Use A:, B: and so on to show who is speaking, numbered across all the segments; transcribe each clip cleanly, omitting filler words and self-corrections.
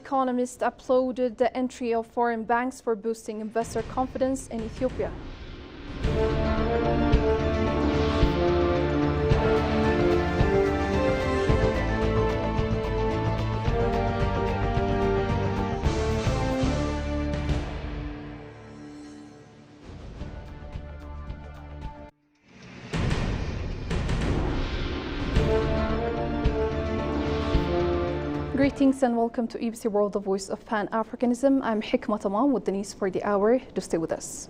A: Economist uploaded the entry of foreign banks for boosting investor confidence in Ethiopia. Greetings and welcome to EBC World, the voice of Pan-Africanism. I'm Hikmat Tamam with the news for the hour. Do stay with us.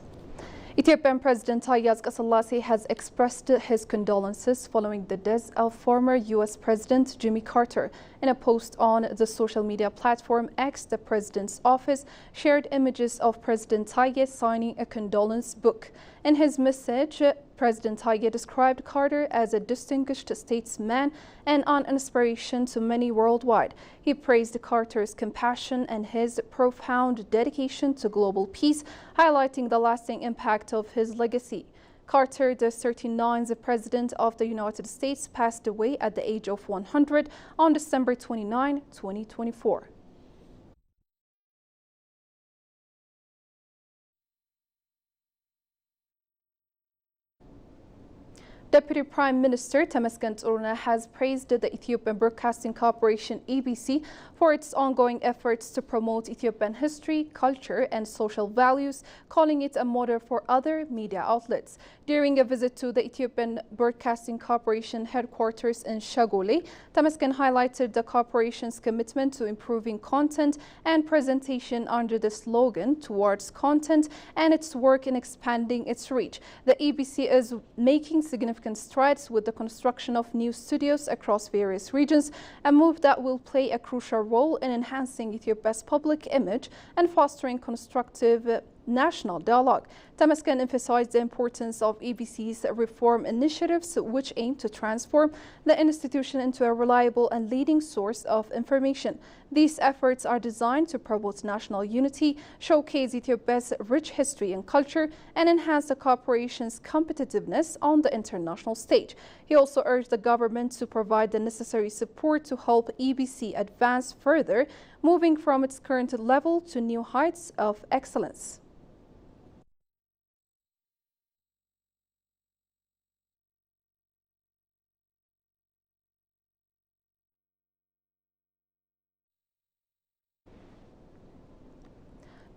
A: Ethiopian President Taye Asqassalazi has expressed his condolences following the death of former U.S. President Jimmy Carter. In a post on the social media platform X, the president's office shared images of President Taye signing a condolence book. In his message, President Taye described Carter as a distinguished statesman and an inspiration to many worldwide. He praised Carter's compassion and his profound dedication to global peace, highlighting the lasting impact of his legacy. Carter, the 39th President of the United States, passed away at the age of 100 on December 29, 2024. Deputy Prime Minister Temesgen Tsoruna has praised the Ethiopian Broadcasting Corporation EBC for its ongoing efforts to promote Ethiopian history, culture and social values, calling it a model for other media outlets. During a visit to the Ethiopian Broadcasting Corporation headquarters in Shagole, Temesgen highlighted the corporation's commitment to improving content and presentation under the slogan "Towards Content" and its work in expanding its reach. The EBC is making significant strides with the construction of new studios across various regions, a move that will play a crucial role in enhancing Ethiopia's public image and fostering constructive national dialogue. Temesgen emphasized the importance of EBC's reform initiatives, which aim to transform the institution into a reliable and leading source of information. These efforts are designed to promote national unity, showcase Ethiopia's rich history and culture, and enhance the corporation's competitiveness on the international stage. He also urged the government to provide the necessary support to help EBC advance further, moving from its current level to new heights of excellence.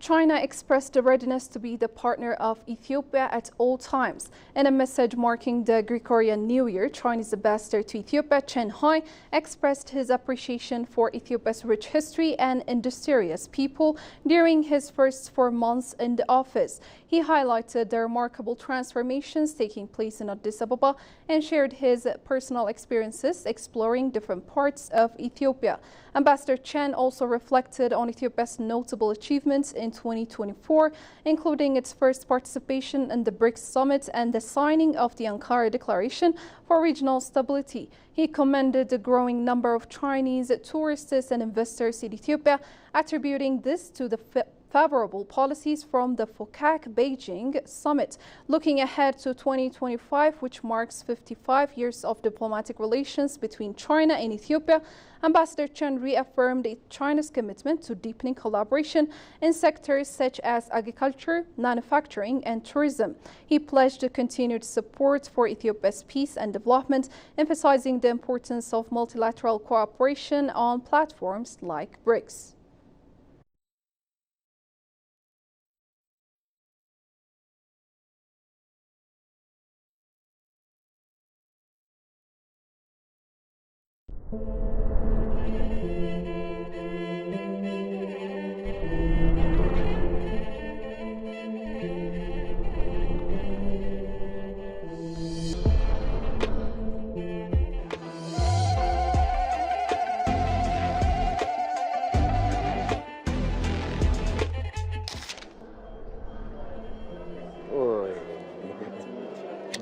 A: China expressed a readiness to be the partner of Ethiopia at all times. In a message marking the Gregorian New Year, Chinese ambassador to Ethiopia, Chen Hai, expressed his appreciation for Ethiopia's rich history and industrious people during his first 4 months in the office. He highlighted the remarkable transformations taking place in Addis Ababa and shared his personal experiences exploring different parts of Ethiopia. Ambassador Chen also reflected on Ethiopia's notable achievements in 2024, including its first participation in the BRICS summit and the signing of the Ankara Declaration for Regional Stability. He commended the growing number of Chinese tourists and investors in Ethiopia, attributing this to the favorable policies from the FOCAC-Beijing summit. Looking ahead to 2025, which marks 55 years of diplomatic relations between China and Ethiopia, Ambassador Chen reaffirmed China's commitment to deepening collaboration in sectors such as agriculture, manufacturing, and tourism. He pledged continued support for Ethiopia's peace and development, emphasizing the importance of multilateral cooperation on platforms like BRICS.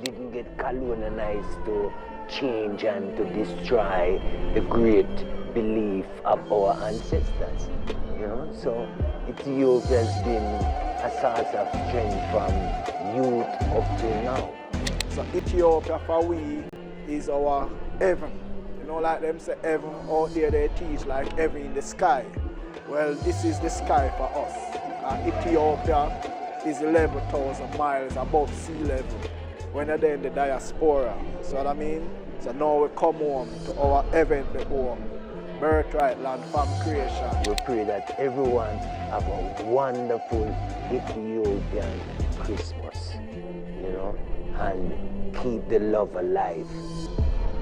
B: Didn't get colonized to change and to destroy the great belief of our ancestors, so Ethiopia has been a source of strength from youth up to now.
C: So Ethiopia for we is our heaven, like them say heaven out there they teach like heaven in the sky. Well, this is the sky for us. Ethiopia is 11,000 miles above sea level when they're in the diaspora. So what I mean? So now we come home to our heavenly home, birthright land from creation.
B: We pray that everyone have a wonderful Ethiopian Christmas, you know, and keep the love alive.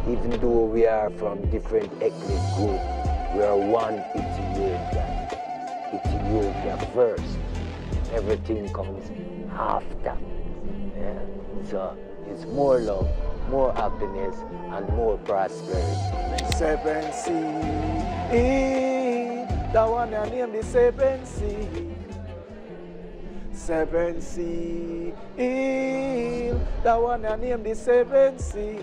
B: Even though we are from different ethnic groups, we are one Ethiopian. Ethiopia first. Everything comes after. Yeah? So it's more love, more happiness, and more prosperity.
C: 7 Sea, that one I name the 7 Sea. 7 Sea, that one I name the 7 Sea.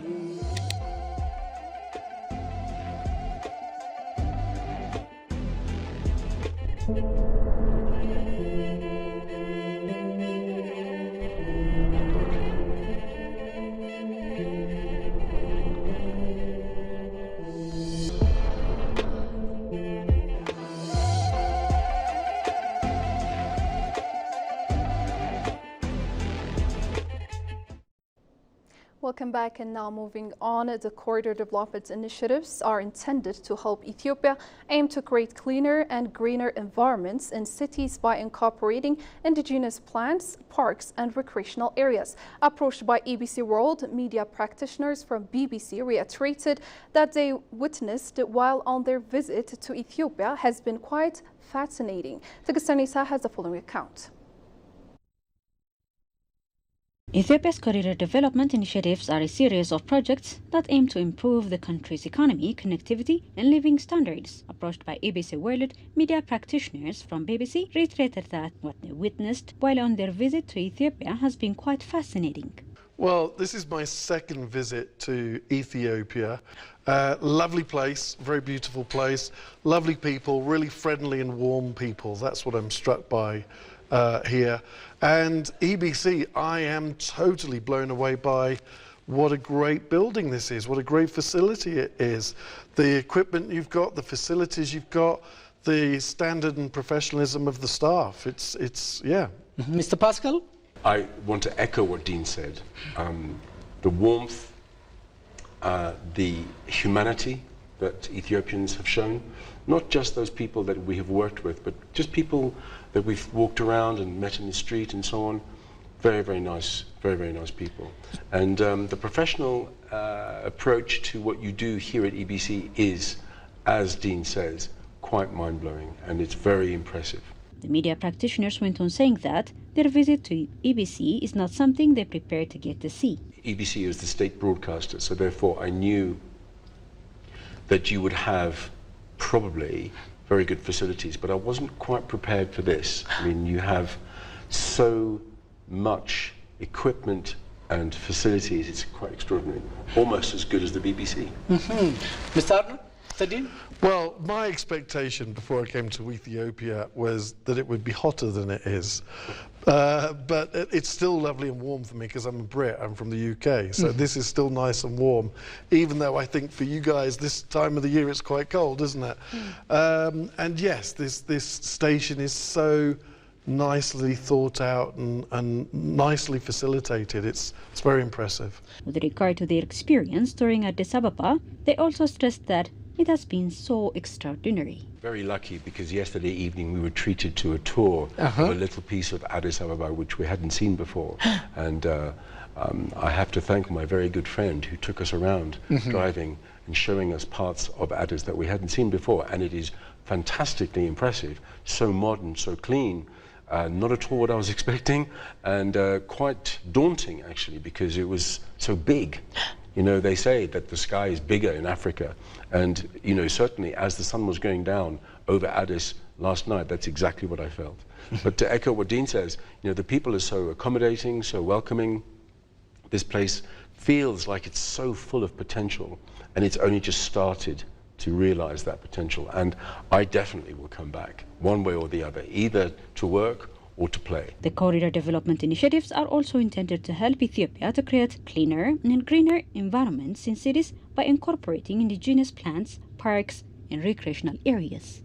A: Welcome back, and now moving on, the corridor development initiatives are intended to help Ethiopia aim to create cleaner and greener environments in cities by incorporating indigenous plants, parks and recreational areas. Approached by ABC World, media practitioners from BBC reiterated that they witnessed while on their visit to Ethiopia has been quite fascinating. Tagastanisa has the following account.
D: Ethiopia's corridor development initiatives are a series of projects that aim to improve the country's economy, connectivity and living standards. Approached by ABC World, media practitioners from BBC reiterated that what they witnessed while on their visit to Ethiopia has been quite fascinating.
E: Well, this is my second visit to Ethiopia. Lovely place, very beautiful place, lovely people, really friendly and warm people. That's what I'm struck by here. And EBC, I am totally blown away by what a great building this is, what a great facility it is. The equipment you've got, the facilities you've got, the standard and professionalism of the staff. It's yeah.
F: Mr. Pascal?
G: I want to echo what Dean said. The warmth, the humanity that Ethiopians have shown, not just those people that we have worked with, but just people that we've walked around and met in the street and so on. Very, very nice people. And the professional approach to what you do here at EBC is, as Dean says, quite mind-blowing, and it's very impressive.
D: The media practitioners went on saying that their visit to EBC is not something they prepared to get to see.
G: EBC is the state broadcaster, so therefore I knew that you would have probably very good facilities, but I wasn't quite prepared for this. I mean, you have so much equipment and facilities, it's quite extraordinary. Almost as good as the BBC.
F: Mr. Arnold? Dean?
E: Well, my expectation before I came to Ethiopia was that it would be hotter than it is. But it's still lovely and warm for me because I'm a Brit, I'm from the UK, so this is still nice and warm, even though I think for you guys this time of the year it's quite cold, isn't it? And yes, this station is so nicely thought out and nicely facilitated. It's very impressive.
D: With regard to their experience touring Addis Ababa, they also stressed that it has been so extraordinary.
G: Very lucky, because yesterday evening we were treated to a tour of a little piece of Addis Ababa which we hadn't seen before. And I have to thank my very good friend who took us around driving and showing us parts of Addis that we hadn't seen before. And it is fantastically impressive, so modern, so clean. Not at all what I was expecting, and quite daunting actually, because it was so big. You know, they say that the sky is bigger in Africa, and you know, certainly as the sun was going down over Addis last night, that's exactly what I felt. But to echo what Dean says, you know, the people are so accommodating, so welcoming. This place feels like it's so full of potential, and it's only just started to realize that potential. And I definitely will come back, one way or the other, either to work or to play.
D: The corridor development initiatives are also intended to help Ethiopia to create cleaner and greener environments in cities by incorporating indigenous plants, parks and recreational areas.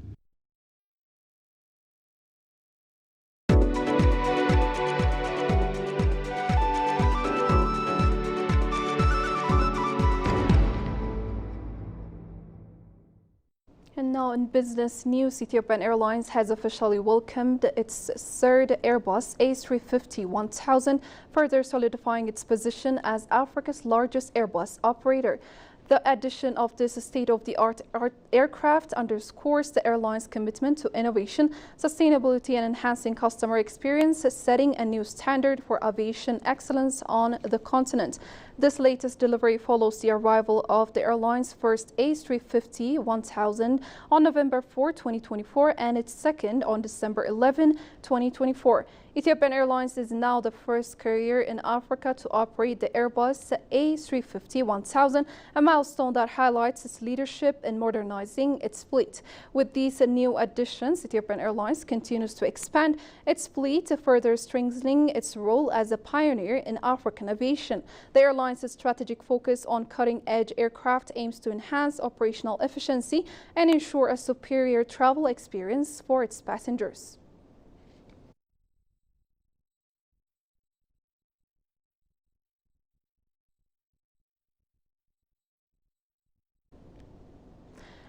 A: in business news, Ethiopian Airlines has officially welcomed its third Airbus A350-1000, further solidifying its position as Africa's largest Airbus operator. The addition of this state-of-the-art aircraft underscores the airline's commitment to innovation, sustainability, and enhancing customer experience, setting a new standard for aviation excellence on the continent. This latest delivery follows the arrival of the airline's first A350-1000 on November 4, 2024, and its second on December 11, 2024. Ethiopian Airlines is now the first carrier in Africa to operate the Airbus A350-1000, a milestone that highlights its leadership in modernizing its fleet. With these new additions, Ethiopian Airlines continues to expand its fleet, further strengthening its role as a pioneer in African aviation. The airline's strategic focus on cutting-edge aircraft aims to enhance operational efficiency and ensure a superior travel experience for its passengers.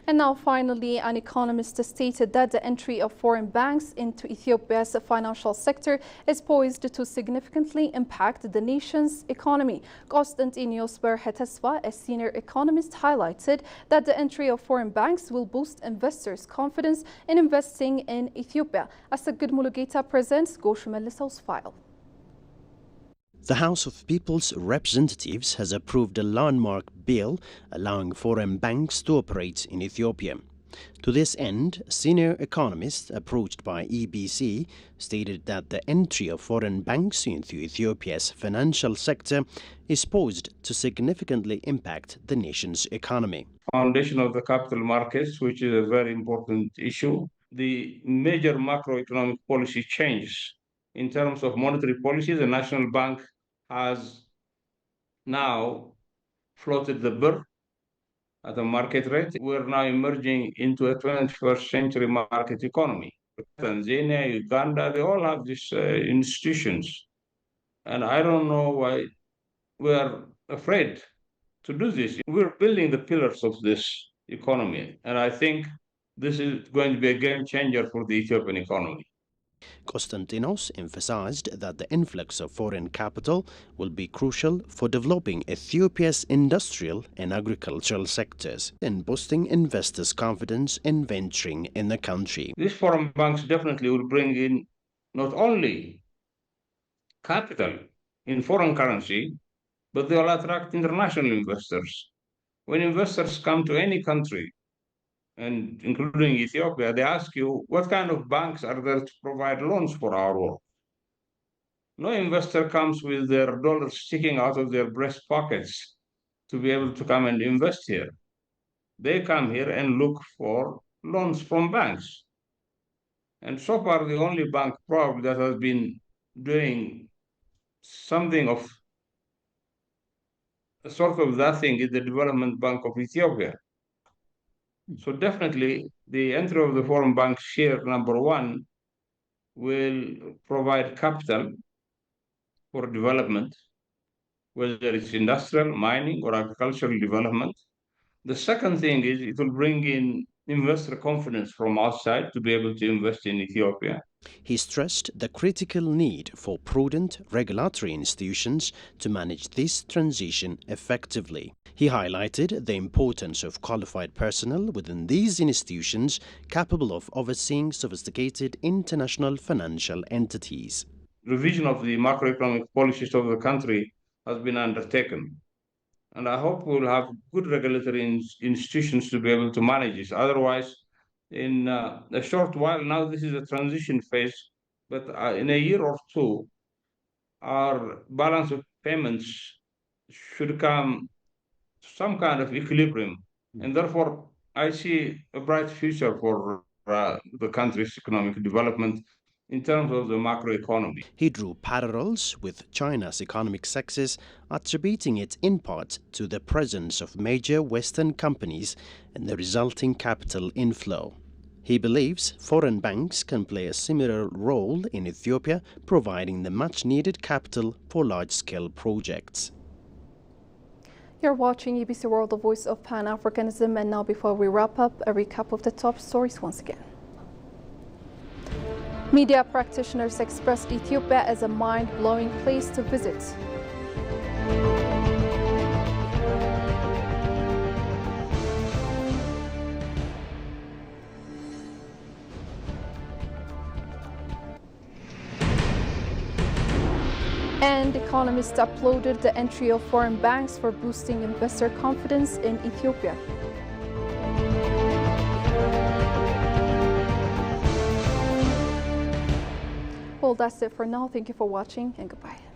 A: And now finally, an economist stated that the entry of foreign banks into Ethiopia's financial sector is poised to significantly impact the nation's economy. Condolences, a senior economist, highlighted that the entry of foreign banks will boost investors' confidence in investing in Ethiopia. Asagid Mulugeta presents Goshumelisau's file.
H: The House of People's Representatives has approved a landmark bill allowing foreign banks to operate in Ethiopia. To this end, senior economists approached by EBC stated that the entry of foreign banks into Ethiopia's financial sector is poised to significantly impact the nation's economy.
I: Foundation of the capital markets, which is a very important issue. The major macroeconomic policy changes. In terms of monetary policy, the National Bank has now floated the birr at a market rate. We're now emerging into a 21st century market economy. Tanzania, Uganda, they all have these institutions. And I don't know why we're afraid to do this. We're building the pillars of this economy. And I think this is going to be a game changer for the Ethiopian economy.
H: Condolences emphasized that the influx of foreign capital will be crucial for developing Ethiopia's industrial and agricultural sectors and boosting investors' confidence in venturing in the country.
I: These foreign banks definitely will bring in not only capital in foreign currency, but they'll attract international investors. When investors come to any country, and including Ethiopia, they ask you, what kind of banks are there to provide loans for our work? No investor comes with their dollars sticking out of their breast pockets to be able to come and invest here. They come here and look for loans from banks. And so far, the only bank probably that has been doing something of a sort of that thing is the Development Bank of Ethiopia. So definitely the entry of the foreign bank share, number one, will provide capital for development, whether it's industrial, mining, or agricultural development. The second thing is it will bring in investor confidence from outside to be able to invest in Ethiopia.
H: He stressed the critical need for prudent regulatory institutions to manage this transition effectively. He highlighted the importance of qualified personnel within these institutions capable of overseeing sophisticated international financial entities.
I: Revision of the macroeconomic policies of the country has been undertaken. And I hope we'll have good regulatory institutions to be able to manage this. Otherwise, in a short while, now this is a transition phase, but in a year or two, our balance of payments should come to some kind of equilibrium. And therefore, I see a bright future for the country's economic development in terms of the macroeconomy.
H: He drew parallels with China's economic success, attributing it in part to the presence of major Western companies and the resulting capital inflow. He believes foreign banks can play a similar role in Ethiopia, providing the much-needed capital for large-scale projects.
A: You're watching EBC World, the voice of Pan-Africanism, and now before we wrap up, a recap of the top stories once again. Media practitioners expressed Ethiopia as a mind-blowing place to visit. And Economist uploaded the entry of foreign banks for boosting investor confidence in Ethiopia. Well, that's it for now. Thank you for watching and goodbye.